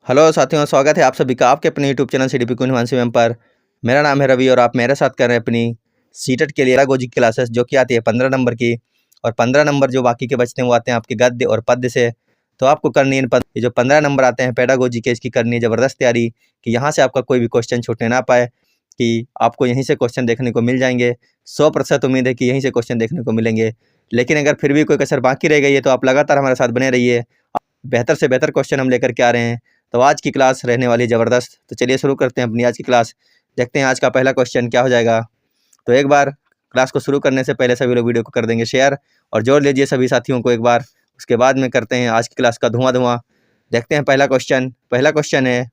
Hello साथियों, स्वागत है आप सभी का आपके अपने YouTube channel CDP queen Himanshu ma'am पर। मेरा नाम है रवि और आप मेरे साथ कर रहे हैं अपनी सीटेट के लिए पेडागोजी क्लासेस, जो कि आती है 15 नंबर की। और 15 नंबर जो बाकी के बचते हैं वो आते हैं आपके गद्य और पद्य से। तो आपको करनी है ये जो 15 नंबर आते हैं पेडागोजी के, इसकी करनी है ज़बरदस्त तैयारी कि यहाँ से आपका कोई भी क्वेश्चन छूटने ना पाए, कि आपको यहीं से क्वेश्चन देखने को मिल जाएंगे। 100% उम्मीद है कि यहीं से क्वेश्चन देखने को मिलेंगे। लेकिन अगर फिर भी कोई कसर बाकी रह गई है तो आप लगातार हमारे साथ बने रहिए। बेहतर से बेहतर क्वेश्चन हम लेकर के आ रहे हैं। तो आज की क्लास रहने वाली ज़बरदस्त। तो चलिए शुरू करते हैं अपनी आज की क्लास। देखते हैं आज का पहला क्वेश्चन क्या हो जाएगा। तो एक बार क्लास को शुरू करने से पहले सभी लोग वीडियो को कर देंगे शेयर और जोड़ लीजिए सभी साथियों को एक बार। उसके बाद में करते हैं आज की क्लास का धुआं। देखते हैं पहला क्वेश्चन है,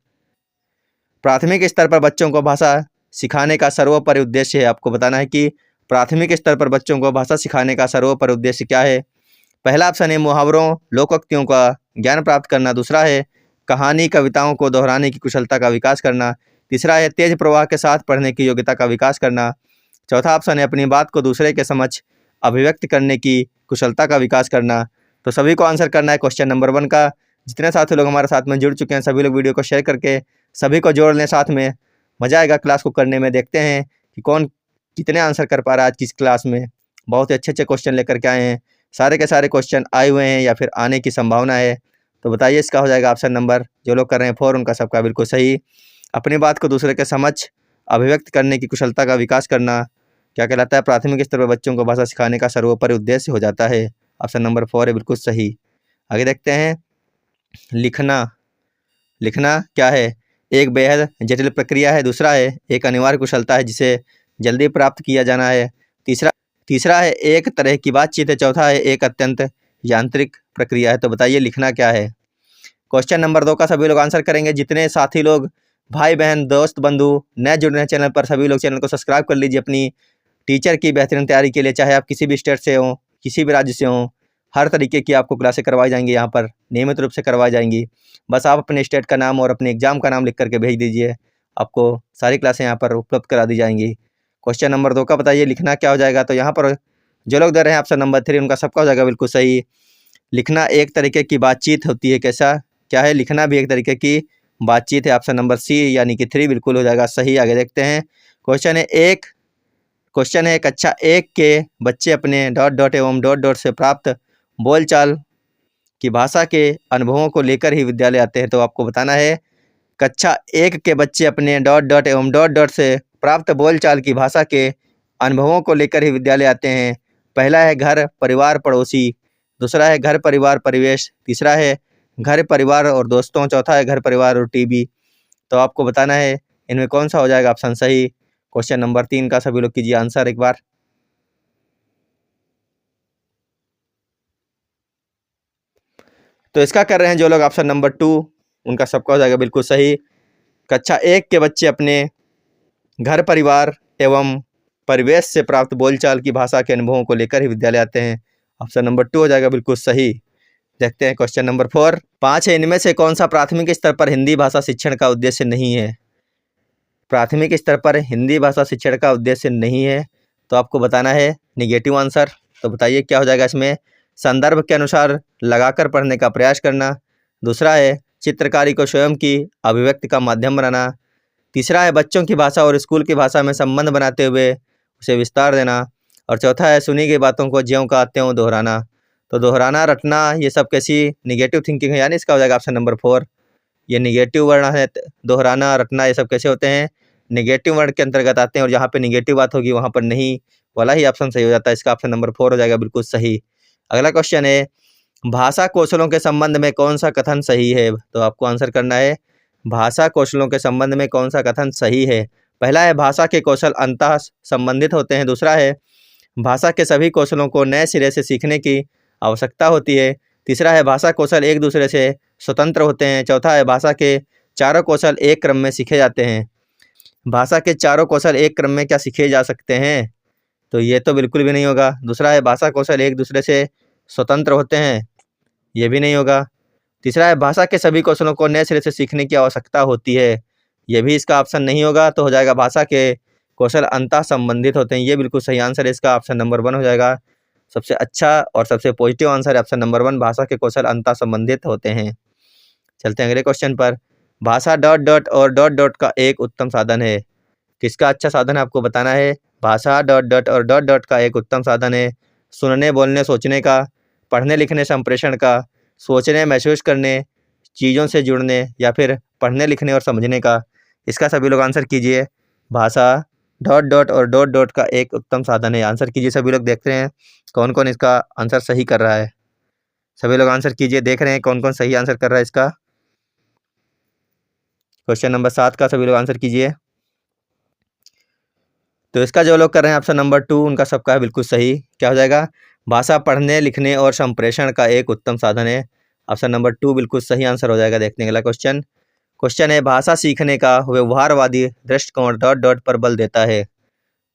प्राथमिक स्तर पर बच्चों को भाषा सिखाने का सर्वोपरि उद्देश्य है। आपको बताना है कि प्राथमिक स्तर पर बच्चों को भाषा सिखाने का सर्वोपरि उद्देश्य क्या है। पहला ऑप्शन है मुहावरों लोकोक्तियों का ज्ञान प्राप्त करना। दूसरा है कहानी कविताओं को दोहराने की कुशलता का विकास करना। तीसरा है तेज प्रवाह के साथ पढ़ने की योग्यता का विकास करना। चौथा ऑप्शन है अपनी बात को दूसरे के समक्ष अभिव्यक्त करने की कुशलता का विकास करना। तो सभी को आंसर करना है क्वेश्चन नंबर 1 का। जितने साथी लोग हमारे साथ में जुड़ चुके हैं सभी लोग वीडियो को शेयर करके सभी को जोड़ लें साथ में। मज़ा आएगा क्लास को करने में। देखते हैं कि कौन कितने आंसर कर पा रहा है आज की इस क्लास में। बहुत ही अच्छे क्वेश्चन लेकर के आए हैं। सारे के सारे क्वेश्चन आए हुए हैं या फिर आने की संभावना है। तो बताइए इसका हो जाएगा ऑप्शन नंबर, जो लोग कर रहे हैं 4 उनका सबका बिल्कुल सही। अपनी बात को दूसरे के समक्ष अभिव्यक्त करने की कुशलता का विकास करना क्या कहलाता है, प्राथमिक स्तर पर बच्चों को भाषा सिखाने का सर्वोपरि उद्देश्य हो जाता है। ऑप्शन नंबर 4 है बिल्कुल सही। आगे देखते हैं, लिखना क्या है। एक बेहद जटिल प्रक्रिया है। दूसरा है एक अनिवार्य कुशलता है जिसे जल्दी प्राप्त किया जाना है। तीसरा है एक तरह की बातचीत है। चौथा है एक अत्यंत यांत्रिक प्रक्रिया है। तो बताइए लिखना क्या है। क्वेश्चन नंबर 2 का सभी लोग आंसर करेंगे। जितने साथी लोग भाई बहन दोस्त बंधु नए जुड़ रहे हैं चैनल पर, सभी लोग चैनल को सब्सक्राइब कर लीजिए अपनी टीचर की बेहतरीन तैयारी के लिए। चाहे आप किसी भी स्टेट से हों, किसी भी राज्य से हों, हर तरीके की आपको क्लासें करवाई जाएंगी, यहाँ पर नियमित रूप से करवाई जाएंगी। बस आप अपने स्टेट का नाम और अपने एग्ज़ाम का नाम लिख करके भेज दीजिए, आपको सारी क्लासें यहाँ पर उपलब्ध करा दी जाएंगी। क्वेश्चन नंबर 2 का बताइए लिखना क्या हो जाएगा। तो यहाँ पर जो लोग दे रहे हैं ऑप्शन नंबर 3 उनका सबका हो जाएगा बिल्कुल सही। लिखना एक तरीके की बातचीत होती है। कैसा क्या है, लिखना भी एक तरीके की बातचीत है। ऑप्शन नंबर सी यानी कि 3 बिल्कुल हो जाएगा सही। आगे देखते हैं, क्वेश्चन है कक्षा 1 के बच्चे अपने डॉट डॉट एवं डॉट डॉट से प्राप्त बोलचाल की भाषा के अनुभवों को लेकर ही विद्यालय आते हैं। तो आपको बताना है कक्षा 1 के बच्चे अपने डॉट डॉट एवं डॉट डॉट से प्राप्त बोलचाल की भाषा के अनुभवों को लेकर ही विद्यालय आते हैं। पहला है घर परिवार पड़ोसी। दूसरा है घर परिवार परिवेश। तीसरा है घर परिवार और दोस्तों। चौथा है घर परिवार और टीवी। तो आपको बताना है इनमें कौन सा हो जाएगा ऑप्शन सही। क्वेश्चन नंबर 3 का सभी लोग कीजिए आंसर एक बार। तो इसका कर रहे हैं जो लोग ऑप्शन नंबर 2 उनका सबका हो जाएगा बिल्कुल सही। कक्षा 1 के बच्चे अपने घर परिवार एवं परिवेश से प्राप्त बोलचाल की भाषा के अनुभवों को लेकर ही विद्यालय आते हैं। ऑप्शन नंबर 2 हो जाएगा बिल्कुल सही। देखते हैं क्वेश्चन नंबर 4। 5 है, इनमें से कौन सा प्राथमिक स्तर पर हिंदी भाषा शिक्षण का उद्देश्य नहीं है। प्राथमिक स्तर पर हिंदी भाषा शिक्षण का उद्देश्य नहीं है। तो आपको बताना है निगेटिव आंसर। तो बताइए क्या हो जाएगा इसमें। संदर्भ के अनुसार लगाकर पढ़ने का प्रयास करना। दूसरा है चित्रकारी को स्वयं की अभिव्यक्ति का माध्यम बनाना। तीसरा है बच्चों की भाषा और स्कूल की भाषा में संबंध बनाते हुए उसे विस्तार देना। और चौथा है सुनी गई बातों को ज्यों का त्यों दोहराना। तो दोहराना रटना ये सब कैसी निगेटिव थिंकिंग है, यानी इसका हो जाएगा ऑप्शन नंबर 4। ये निगेटिव वर्ण है। दोहराना रटना ये सब कैसे होते हैं, निगेटिव वर्ण के अंतर्गत आते हैं। और जहाँ पे निगेटिव बात होगी वहाँ पर नहीं वाला ही ऑप्शन सही हो जाता है। इसका ऑप्शन नंबर 4 हो जाएगा बिल्कुल सही। अगला क्वेश्चन है भाषा कौशलों के संबंध में कौन सा कथन सही है। तो आपको आंसर करना है भाषा कौशलों के संबंध में कौन सा कथन सही है। पहला है भाषा के कौशल अंतः संबंधित होते हैं। दूसरा है भाषा के सभी कौशलों को नए सिरे से सीखने की आवश्यकता होती है। तीसरा है भाषा कौशल एक दूसरे से स्वतंत्र होते हैं। चौथा है भाषा के चारों कौशल एक क्रम में सीखे जाते हैं। भाषा के चारों कौशल एक क्रम में क्या सीखे जा सकते हैं, तो ये तो बिल्कुल भी नहीं होगा। दूसरा है भाषा कौशल एक दूसरे से स्वतंत्र होते हैं, ये भी नहीं होगा। तीसरा है भाषा के सभी कौशलों को नए सिरे से सीखने की आवश्यकता होती है, ये भी इसका ऑप्शन नहीं होगा। तो हो जाएगा भाषा के कौशल अंतः संबंधित होते हैं, ये बिल्कुल सही आंसर है। इसका ऑप्शन नंबर 1 हो जाएगा। सबसे अच्छा और सबसे पॉजिटिव आंसर है ऑप्शन नंबर 1, भाषा के कौशल अंतः संबंधित होते हैं। चलते हैं अगले क्वेश्चन पर। भाषा डॉट डॉट और डॉट डॉट का एक उत्तम साधन है। किसका अच्छा साधन है आपको बताना है। भाषा डॉट डॉट और डॉट डॉट का एक उत्तम साधन है सुनने, बोलने, सोचने का, पढ़ने, लिखने, संप्रेषण का, सोचने, महसूस करने, चीज़ों से जुड़ने या फिर पढ़ने, लिखने और समझने का। इसका सभी लोग आंसर कीजिए। भाषा डॉट डॉट और डॉट डॉट का एक उत्तम साधन है। आंसर कीजिए सभी लोग। देखते हैं कौन कौन इसका आंसर सही कर रहा है। सभी लोग आंसर कीजिए। देख रहे हैं कौन कौन सही आंसर कर रहा है इसका। क्वेश्चन नंबर 7 का सभी लोग आंसर कीजिए। तो इसका जो लोग कर रहे हैं ऑप्शन नंबर 2, उनका सबका है बिल्कुल सही। क्या हो जाएगा। भाषा पढ़ने, लिखने और संप्रेषण का एक उत्तम साधन है। ऑप्शन नंबर 2 बिल्कुल सही आंसर हो जाएगा। देखने अगला क्वेश्चन। क्वेश्चन है भाषा सीखने का व्यवहारवादी दृष्टिकोण डॉट डॉट पर बल देता है।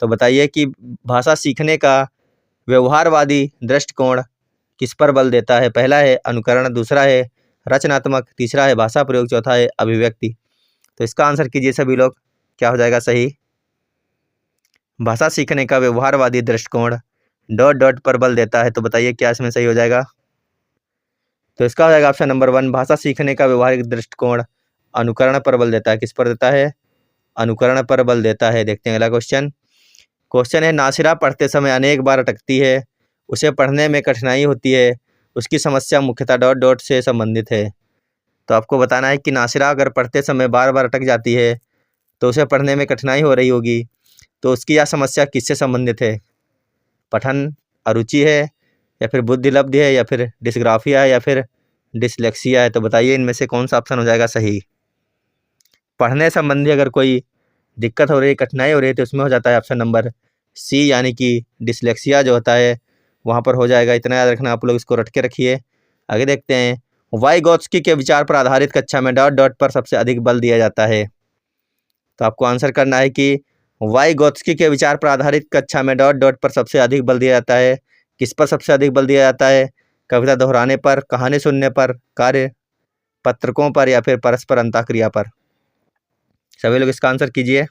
तो बताइए कि भाषा सीखने का व्यवहारवादी दृष्टिकोण किस पर बल देता है। पहला है अनुकरण, दूसरा है रचनात्मक, तीसरा है भाषा प्रयोग, चौथा है अभिव्यक्ति। तो इसका आंसर कीजिए सभी लोग। क्या हो जाएगा सही। भाषा सीखने का व्यवहारवादी दृष्टिकोण डॉट डॉट पर बल देता है। तो बताइए क्या इसमें सही हो जाएगा। तो इसका हो जाएगा ऑप्शन नंबर 1, भाषा सीखने का व्यवहारिक दृष्टिकोण अनुकरण पर बल देता है। किस पर देता है। अनुकरण पर बल देता है। देखते हैं अगला क्वेश्चन। क्वेश्चन है नासिरा पढ़ते समय अनेक बार अटकती है, उसे पढ़ने में कठिनाई होती है, उसकी समस्या मुख्यतः डॉट डॉट से संबंधित है। तो आपको बताना है कि नासिरा अगर पढ़ते समय बार बार अटक जाती है तो उसे पढ़ने में कठिनाई हो रही होगी। तो उसकी यह समस्या किससे संबंधित है। पठन अरुचि है या फिर बुद्धिलब्धि है या फिर डिस्ग्राफिया है या फिर डिसलेक्सिया है। तो बताइए इनमें से कौन सा ऑप्शन हो जाएगा सही। पढ़ने संबंधी अगर कोई दिक्कत हो रही है, कठिनाई हो रही है, तो उसमें हो जाता है ऑप्शन नंबर सी, यानी कि डिसलेक्सिया जो होता है वहाँ पर हो जाएगा। इतना याद रखना, आप लोग इसको रट के रखिए। आगे देखते हैं। वाइगोत्स्की के विचार पर आधारित कक्षा में डॉट डॉट पर सबसे अधिक बल दिया जाता है। तो आपको आंसर करना है कि वाइगोत्स्की के विचार पर आधारित कक्षा में डॉट डॉट पर सबसे अधिक बल दिया जाता है। किस पर सबसे अधिक बल दिया जाता है। कविता दोहराने पर, कहानी सुनने पर, कार्य पत्रकों पर या फिर परस्पर अंतःक्रिया पर। सभी लोग इसका आंसर कीजिए।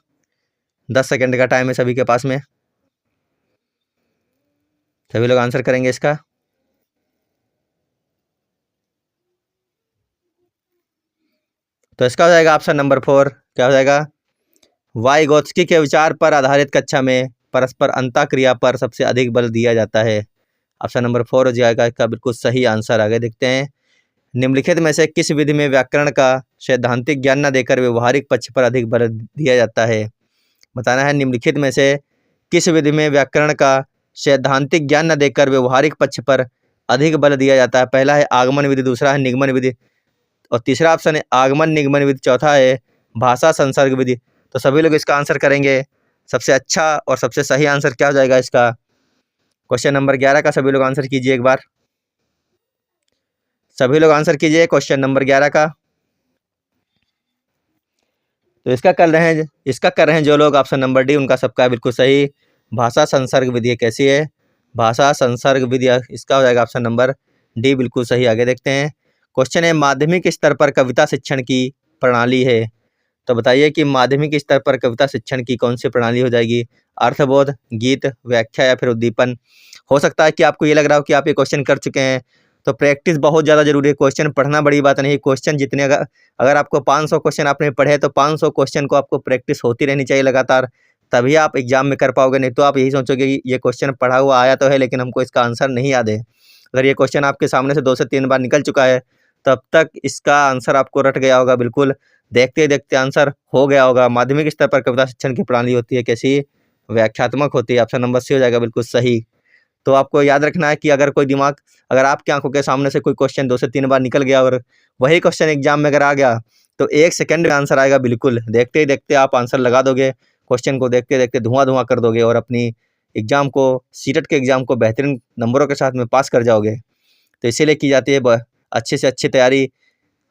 10 सेकंड का टाइम है सभी के पास में। सभी लोग आंसर करेंगे इसका। तो इसका हो जाएगा ऑप्शन नंबर 4। क्या हो जाएगा। वाइगोत्स्की के विचार पर आधारित कक्षा में परस्पर अंतःक्रिया पर सबसे अधिक बल दिया जाता है। ऑप्शन नंबर 4 हो जाएगा इसका बिल्कुल सही आंसर। आगे देखते हैं। निम्नलिखित में से किस विधि में व्याकरण का सैद्धांतिक ज्ञान न देकर व्यवहारिक पक्ष पर अधिक बल दिया जाता है। बताना है निम्नलिखित में से किस विधि में व्याकरण का सैद्धांतिक ज्ञान न देकर व्यवहारिक पक्ष पर अधिक बल दिया जाता है। पहला है आगमन विधि, दूसरा है निगमन विधि और तीसरा ऑप्शन है आगमन निगमन विधि, चौथा है भाषा संसर्ग विधि। तो सभी लोग इसका आंसर करेंगे। सबसे अच्छा और सबसे सही आंसर क्या हो जाएगा इसका। क्वेश्चन नंबर 11 का सभी लोग आंसर कीजिए एक बार। सभी लोग आंसर कीजिए क्वेश्चन नंबर 11 का। तो इसका कर रहे हैं जो लोग ऑप्शन नंबर डी, उनका सबका है बिल्कुल सही। भाषा संसर्ग विधि कैसी है। भाषा संसर्ग विधि, इसका हो जाएगा ऑप्शन नंबर डी बिल्कुल सही। आगे देखते हैं। क्वेश्चन है माध्यमिक स्तर पर कविता शिक्षण की प्रणाली है। तो बताइए कि माध्यमिक स्तर पर कविता शिक्षण की कौन सी प्रणाली हो जाएगी। अर्थबोध, गीत, व्याख्या या फिर उद्दीपन। हो सकता है कि आपको ये लग रहा हो कि आप ये क्वेश्चन कर चुके हैं, तो प्रैक्टिस बहुत ज़्यादा जरूरी है। क्वेश्चन पढ़ना बड़ी बात नहीं, क्वेश्चन जितने अगर आपको 500 क्वेश्चन आपने पढ़े तो 500 क्वेश्चन को आपको प्रैक्टिस होती रहनी चाहिए लगातार, तभी आप एग्जाम में कर पाओगे। नहीं तो आप यही सोचोगे कि ये क्वेश्चन पढ़ा हुआ आया तो है लेकिन हमको इसका आंसर नहीं याद है। अगर ये क्वेश्चन आपके सामने से 2 से 3 बार निकल चुका है तब तक इसका आंसर आपको रट गया होगा बिल्कुल। देखते देखते आंसर हो गया होगा। माध्यमिक स्तर पर कविता शिक्षण की प्रणाली होती है कैसी। व्याख्यात्मक होती है। ऑप्शन नंबर सी हो जाएगा बिल्कुल सही। तो आपको याद रखना है कि अगर आपकी आंखों के सामने से कोई क्वेश्चन 2 से 3 बार निकल गया और वही क्वेश्चन एग्जाम में अगर आ गया तो 1 सेकंड में आंसर आएगा बिल्कुल। देखते ही देखते आप आंसर लगा दोगे, क्वेश्चन को देखते देखते धुआं कर दोगे और अपनी एग्जाम को, सीटेट के एग्जाम को बेहतरीन नंबरों के साथ में पास कर जाओगे। तो इसीलिए की जाती है अच्छे से अच्छी तैयारी।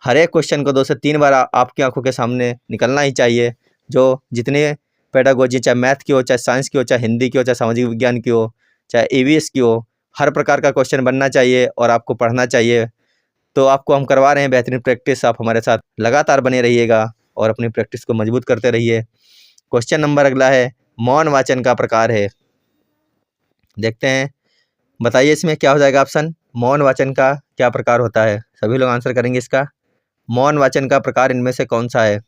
हर एक क्वेश्चन को 2 से 3 बार आपकी आंखों के सामने निकलना ही चाहिए। जो जितने पेडागोजी, चाहे मैथ की हो, चाहे साइंस की हो, चाहे हिंदी की हो, चाहे सामाजिक विज्ञान की हो, चाहे ईवीएस की हो, हर प्रकार का क्वेश्चन बनना चाहिए और आपको पढ़ना चाहिए। तो आपको हम करवा रहे हैं बेहतरीन प्रैक्टिस। आप हमारे साथ लगातार बने रहिएगा और अपनी प्रैक्टिस को मजबूत करते रहिए। क्वेश्चन नंबर अगला है मौन वाचन का प्रकार है। देखते हैं, बताइए इसमें क्या हो जाएगा ऑप्शन। मौन वाचन का क्या प्रकार होता है। सभी लोग आंसर करेंगे इसका। मौन वाचन का प्रकार इनमें से कौन सा है?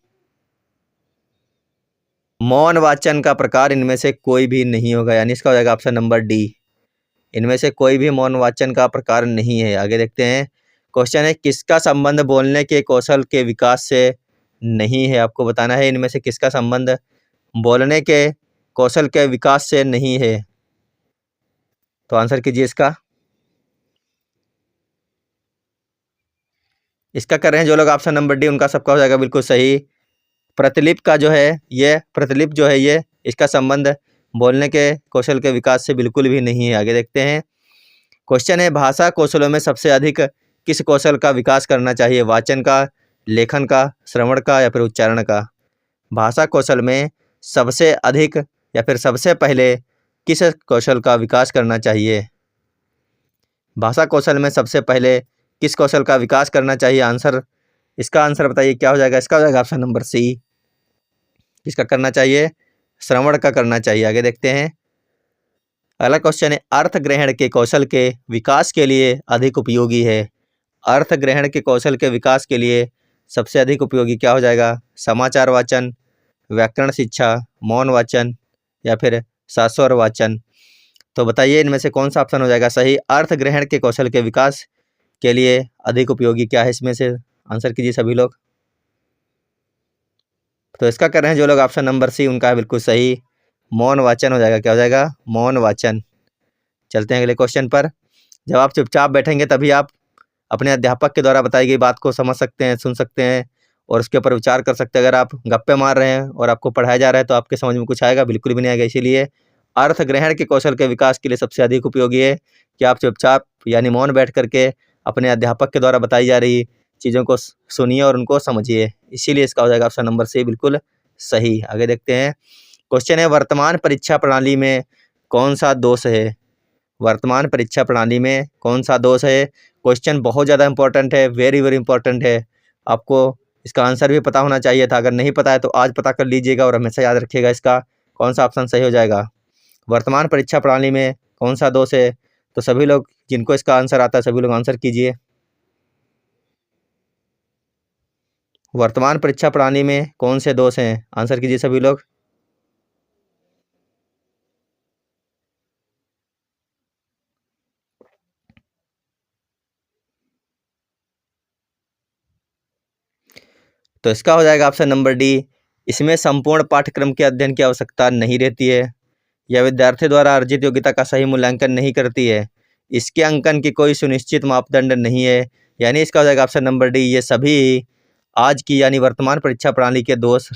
मौन वाचन का प्रकार इनमें से कोई भी नहीं होगा, यानी इसका हो जाएगा ऑप्शन नंबर डी। इनमें से कोई भी मौन वाचन का प्रकार नहीं है। आगे देखते हैं। क्वेश्चन है, किसका संबंध बोलने के कौशल के विकास से नहीं है? आपको बताना है इनमें से किसका संबंध बोलने के कौशल के विकास से नहीं है। तो आंसर कीजिए इसका। इसका कर रहे हैं जो लोग ऑप्शन नंबर डी, उनका सबका हो जाएगा बिल्कुल सही। प्रतिलिप का जो है ये प्रतिलिप जो है ये इसका संबंध बोलने के कौशल के विकास से बिल्कुल भी नहीं है। आगे देखते हैं। क्वेश्चन है, भाषा कौशलों में सबसे अधिक किस कौशल का विकास करना चाहिए? वाचन का, लेखन का, श्रवण का या फिर उच्चारण का? भाषा कौशल में सबसे अधिक या फिर सबसे पहले किस कौशल का विकास करना चाहिए? भाषा कौशल में सबसे पहले किस कौशल का विकास करना चाहिए? आंसर, इसका आंसर बताइए क्या हो जाएगा? इसका हो जाएगा ऑप्शन नंबर सी। किसका करना चाहिए? श्रवण का करना चाहिए। आगे देखते हैं। अगला क्वेश्चन है, अर्थ ग्रहण के कौशल के विकास के लिए अधिक उपयोगी है। अर्थ ग्रहण के कौशल के विकास के लिए सबसे अधिक उपयोगी क्या हो जाएगा? समाचार वाचन, व्याकरण शिक्षा, मौन वाचन या फिर शास्वर वाचन? तो बताइए इनमें से कौन सा ऑप्शन हो जाएगा सही? अर्थ ग्रहण के कौशल के विकास के लिए अधिक उपयोगी क्या है इसमें से? आंसर कीजिए सभी लोग। तो इसका कर रहे हैं जो लोग ऑप्शन नंबर सी, उनका है बिल्कुल सही। मौन वाचन हो जाएगा। क्या हो जाएगा? मौन वाचन। चलते हैं अगले क्वेश्चन पर। जब आप चुपचाप बैठेंगे तभी आप अपने अध्यापक के द्वारा बताई गई बात को समझ सकते हैं, सुन सकते हैं और उसके ऊपर विचार कर सकते हैं। अगर आप गप्पे मार रहे हैं और आपको पढ़ाया जा रहा है तो आपके समझ में कुछ आएगा? बिल्कुल भी नहीं आएगा। इसीलिए अर्थ ग्रहण के कौशल के विकास के लिए सबसे अधिक उपयोगी है कि आप चुपचाप यानी मौन बैठ करके अपने अध्यापक के द्वारा बताई जा रही चीज़ों को सुनिए और उनको समझिए। इसीलिए इसका हो जाएगा ऑप्शन नंबर सी बिल्कुल सही। आगे देखते हैं। क्वेश्चन है, वर्तमान परीक्षा प्रणाली में कौन सा दोष है? वर्तमान परीक्षा प्रणाली में कौन सा दोष है? क्वेश्चन बहुत ज़्यादा इंपॉर्टेंट है, वेरी वेरी इंपॉर्टेंट है। आपको इसका आंसर भी पता होना चाहिए था। अगर नहीं पता है तो आज पता कर लीजिएगा और हमेशा याद रखिएगा इसका कौन सा ऑप्शन सही हो जाएगा। वर्तमान परीक्षा प्रणाली में कौन सा दोष है? तो सभी लोग जिनको इसका आंसर आता है सभी लोग आंसर कीजिए। वर्तमान परीक्षा प्रणाली में कौन से दोष हैं? आंसर कीजिए सभी लोग। तो इसका हो जाएगा ऑप्शन नंबर डी। इसमें संपूर्ण पाठ्यक्रम के अध्ययन की आवश्यकता नहीं रहती है। यह विद्यार्थी द्वारा अर्जित योग्यता का सही मूल्यांकन नहीं करती है। इसके अंकन की कोई सुनिश्चित मापदंड नहीं है। यानी इसका हो जाएगा ऑप्शन नंबर डी। ये सभी आज की यानी वर्तमान परीक्षा प्रणाली के दोष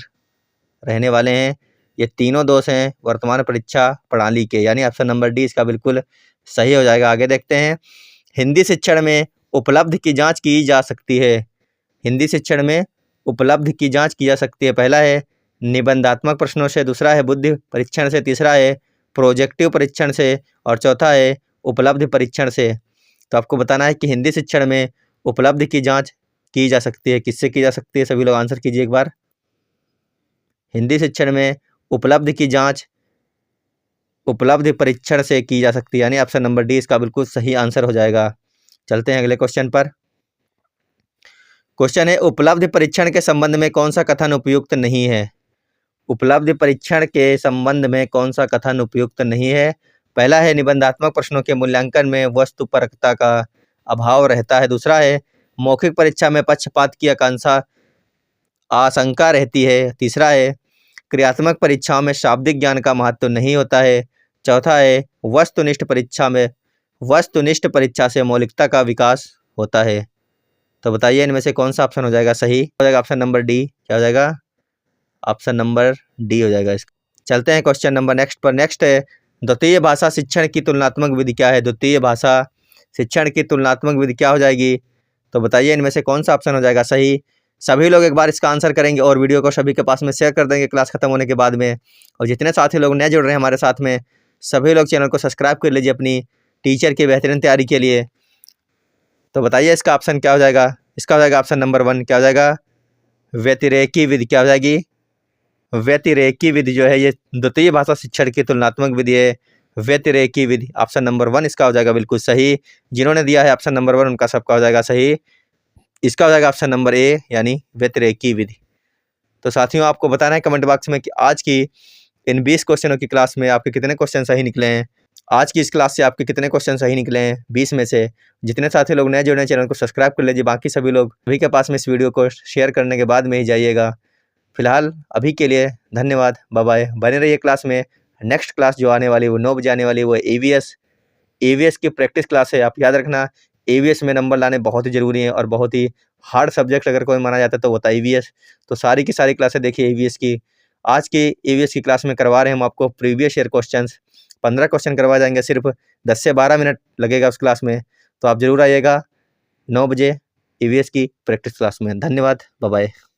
रहने वाले हैं। ये तीनों दोष हैं वर्तमान परीक्षा प्रणाली के, यानी ऑप्शन नंबर डी इसका बिल्कुल सही हो जाएगा। आगे देखते हैं। हिंदी शिक्षण में उपलब्ध की जांच की जा सकती है। हिंदी शिक्षण में उपलब्ध की जांच की जा सकती है। पहला है निबंधात्मक प्रश्नों से, दूसरा है बुद्धि परीक्षण से, तीसरा है प्रोजेक्टिव परीक्षण से और चौथा है उपलब्ध परीक्षण से। तो आपको बताना है कि हिंदी शिक्षण में उपलब्ध की जांच की जा सकती है। किससे की जा सकती है? सभी लोग आंसर कीजिए एक बार। हिंदी शिक्षण में उपलब्ध की जांच उपलब्ध परीक्षण से की जा सकती है, यानी ऑप्शन नंबर डी इसका बिल्कुल सही आंसर हो जाएगा। चलते हैं अगले क्वेश्चन पर। क्वेश्चन है, उपलब्ध परीक्षण के संबंध में कौन सा कथन उपयुक्त नहीं है? उपलब्ध परीक्षण के संबंध में कौन सा कथन उपयुक्त नहीं है? पहला है निबंधात्मक प्रश्नों के मूल्यांकन में वस्तुपरकता का अभाव रहता है। दूसरा है मौखिक परीक्षा में पक्षपात की आशंका रहती है। तीसरा है क्रियात्मक परीक्षाओं में शाब्दिक ज्ञान का महत्व नहीं होता है। चौथा है वस्तुनिष्ठ परीक्षा से मौलिकता का विकास होता है। तो बताइए इनमें से कौन सा ऑप्शन हो जाएगा सही? हो जाएगा ऑप्शन नंबर डी। क्या हो जाएगा? ऑप्शन नंबर डी हो जाएगा इसका। चलते हैं क्वेश्चन नंबर नेक्स्ट पर। नेक्स्ट है, द्वितीय भाषा शिक्षण की तुलनात्मक विधि क्या है? द्वितीय भाषा शिक्षण की तुलनात्मक विधि क्या हो जाएगी? तो बताइए इनमें से कौन सा ऑप्शन हो जाएगा सही? सभी लोग एक बार इसका आंसर करेंगे और वीडियो को सभी के पास में शेयर कर देंगे क्लास खत्म होने के बाद में। और जितने साथी लोग नए जुड़ रहे हैं हमारे साथ में, सभी लोग चैनल को सब्सक्राइब कर लीजिए अपनी टीचर की बेहतरीन तैयारी के लिए। तो बताइए इसका ऑप्शन क्या हो जाएगा? इसका हो जाएगा ऑप्शन नंबर 1। क्या हो जाएगा? व्यतिरेकी विधि। क्या हो जाएगी? व्यतिरेकी विधि जो है ये द्वितीय भाषा शिक्षण की तुलनात्मक विधि है। व्यतिरेकी विधि ऑप्शन नंबर 1 इसका हो जाएगा बिल्कुल सही। जिन्होंने दिया है ऑप्शन नंबर 1 उनका सबका हो जाएगा सही। इसका हो जाएगा ऑप्शन नंबर ए यानी व्यतिरेकी विधि। तो साथियों आपको बताना है कमेंट बॉक्स में कि आज की इन 20 क्वेश्चनों की क्लास में आपके कितने क्वेश्चन सही निकले हैं। आज की इस क्लास से आपके कितने क्वेश्चन सही निकले हैं 20 में से। जितने साथी लोग नए जुड़े हैं चैनल को सब्सक्राइब कर लीजिए, बाकी सभी लोग सभी के पास में इस वीडियो को शेयर करने के बाद में ही जाइएगा। फिलहाल अभी के लिए धन्यवाद, बाय बाय। बने रहिए क्लास में। नेक्स्ट क्लास जो आने वाली है वो 9 बजे आने वाली है, वो ईवीएस की प्रैक्टिस क्लास है। आप याद रखना ईवीएस में नंबर लाने बहुत ही ज़रूरी है और बहुत ही हार्ड सब्जेक्ट अगर कोई माना जाता है तो वो होता है ईवीएस। तो सारी की सारी क्लासें देखिए ईवीएस की। आज की ईवीएस की क्लास में करवा रहे हैं हम आपको प्रीवियस ईयर क्वेश्चंस। 15 क्वेश्चन करवाए जाएंगे, सिर्फ 10 से 12 मिनट लगेगा उस क्लास में। तो आप ज़रूर आइएगा 9 बजे ईवीएस की प्रैक्टिस क्लास में। धन्यवाद, बाय बाय।